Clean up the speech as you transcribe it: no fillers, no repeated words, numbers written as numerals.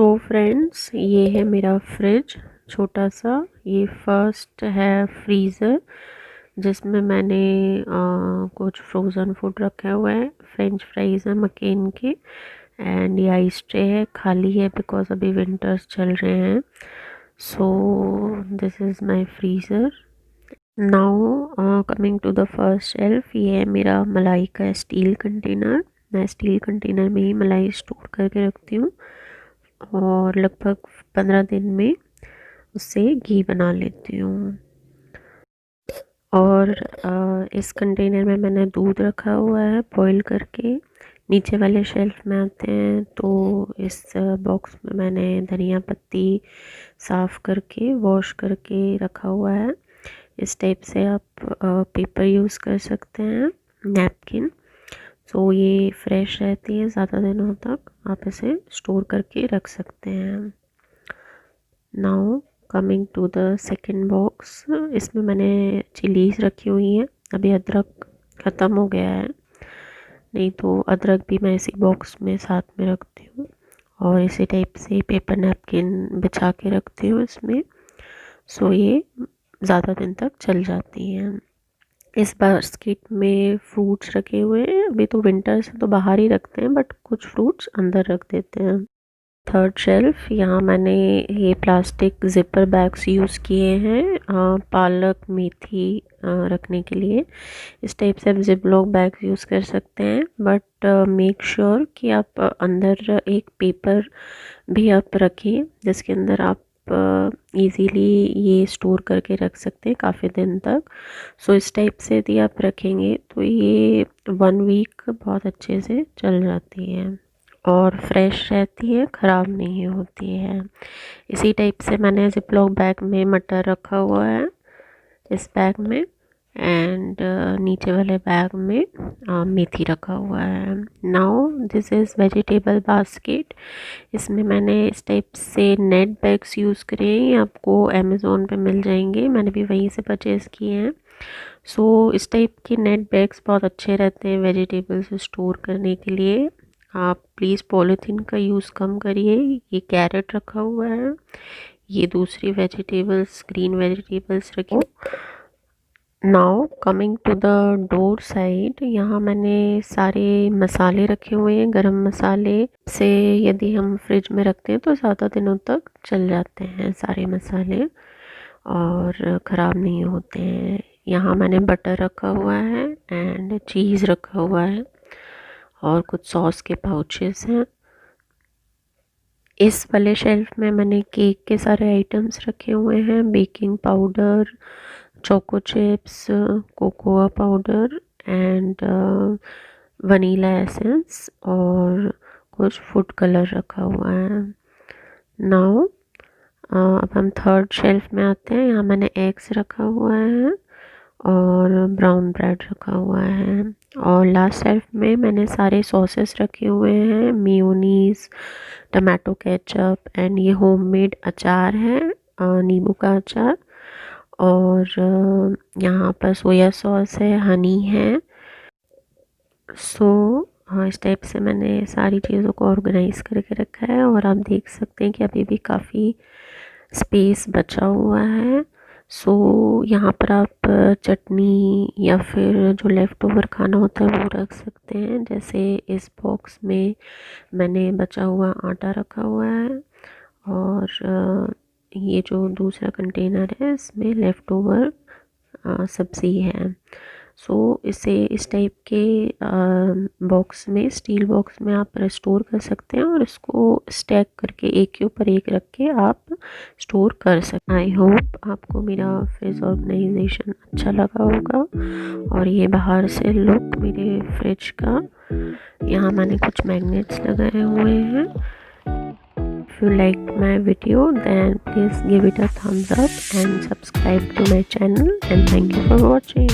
So friends, ये है मेरा फ्रिज छोटा सा। ये फर्स्ट है फ्रीज़र जिसमें मैंने कुछ फ्रोज़न फूड रखे हुए हैं। फ्रेंच फ्राइज़ है मकेन के। एंड ये आइस ट्रे है, खाली है बिकॉज अभी विंटर्स चल रहे हैं। So this is my freezer. Now coming to the first shelf, ये है मेरा मलाई का स्टील कंटेनर। मैं स्टील कंटेनर में ही मलाई स्टोर करके रखती हूँ और लगभग 15 दिन में उससे घी बना लेती हूँ। और इस कंटेनर में मैंने दूध रखा हुआ है बॉईल करके। नीचे वाले शेल्फ में आते हैं तो इस बॉक्स में मैंने धनिया पत्ती साफ़ करके वॉश करके रखा हुआ है। इस टाइप से आप पेपर यूज़ कर सकते हैं, नैपकिन। सो ये फ्रेश रहती है, ज़्यादा दिनों तक आप इसे स्टोर करके रख सकते हैं। Now coming to the second box, इसमें मैंने चिलीज़ रखी हुई हैं। अभी अदरक ख़त्म हो गया है, नहीं तो अदरक भी मैं इसी बॉक्स में साथ में रखती हूँ। और इसी टाइप से पेपर नैपकिन बिछा के रखती हूँ इसमें। सो ये ज़्यादा दिन तक चल जाती हैं। इस बास्केट में फ्रूट्स रखे हुए हैं। अभी तो विंटर्स है तो बाहर ही रखते हैं, बट कुछ फ्रूट्स अंदर रख देते हैं। थर्ड शेल्फ, यहाँ मैंने ये प्लास्टिक ज़िपर बैग्स यूज़ किए हैं पालक मेथी रखने के लिए। इस टाइप से आप ज़िप-लॉक बैग्स यूज़ कर सकते हैं, बट मेक श्योर कि आप अंदर एक पेपर भी आप रखें जिसके अंदर आप इजीली ये स्टोर करके रख सकते हैं काफ़ी दिन तक। सो इस टाइप से यदि आप रखेंगे तो ये 1 वीक बहुत अच्छे से चल जाती है और फ्रेश रहती है, ख़राब नहीं होती है। इसी टाइप से मैंने ज़िप-लॉक बैग में मटर रखा हुआ है इस बैग में। एंड नीचे वाले बैग में मेथी रखा हुआ है। Now this is vegetable basket. इसमें मैंने इस टाइप से नेट बैग्स यूज़ करे हैं, ये आपको अमेज़ोन पे मिल जाएंगे, मैंने भी वहीं से परचेज़ किए हैं। सो इस टाइप के नेट बैग्स बहुत अच्छे रहते हैं वेजिटेबल्स स्टोर करने के लिए। आप प्लीज़ पॉलीथीन का यूज़ कम करिए। ये कैरेट रखा हुआ है, ये दूसरी वेजिटेबल्स ग्रीन वेजिटेबल्स रखी। Now coming to the door side, यहाँ मैंने सारे मसाले रखे हुए हैं। गरम मसाले से यदि हम फ्रिज में रखते हैं तो ज़्यादा दिनों तक चल जाते हैं सारे मसाले और ख़राब नहीं होते हैं। यहाँ मैंने बटर रखा हुआ है एंड चीज़ रखा हुआ है और कुछ सॉस के पाउचेस हैं। इस वाले शेल्फ में मैंने केक के सारे आइटम्स रखे हुए हैं, baking powder, choco chips, cocoa powder and vanilla essence और कुछ फूड कलर रखा हुआ है। नाउ अब हम थर्ड शेल्फ में आते हैं। यहाँ मैंने एग्स रखा हुआ है और ब्राउन ब्रेड रखा हुआ है। और लास्ट शेल्फ में मैंने सारे सॉसेस रखे हुए हैं, मेयोनीज़, टमाटो केचप एंड ये होममेड अचार है, नींबू का अचार। और यहाँ पर सोया सॉस है, हनी है। सो हाँ, इस टाइप से मैंने सारी चीज़ों को ऑर्गेनाइज़ करके रखा है और आप देख सकते हैं कि अभी भी काफ़ी स्पेस बचा हुआ है। सो यहाँ पर आप चटनी या फिर जो लेफ़्ट ओवर खाना होता है वो रख सकते हैं। जैसे इस बॉक्स में मैंने बचा हुआ आटा रखा हुआ है और ये जो दूसरा कंटेनर है इसमें लेफ़्ट ओवर सब्ज़ी है। सो इसे इस टाइप के बॉक्स में, स्टील बॉक्स में आप स्टोर कर सकते हैं और इसको स्टैक करके एक के ऊपर एक रख के आप स्टोर कर सकते हैं। आई होप आपको मेरा फ्रिज ऑर्गेनाइजेशन अच्छा लगा होगा। और ये बाहर से लुक मेरे फ्रिज का, यहाँ मैंने कुछ मैग्नेट्स लगाए हुए हैं। If you liked my video, then please give it a thumbs up and subscribe to my channel, and thank you for watching.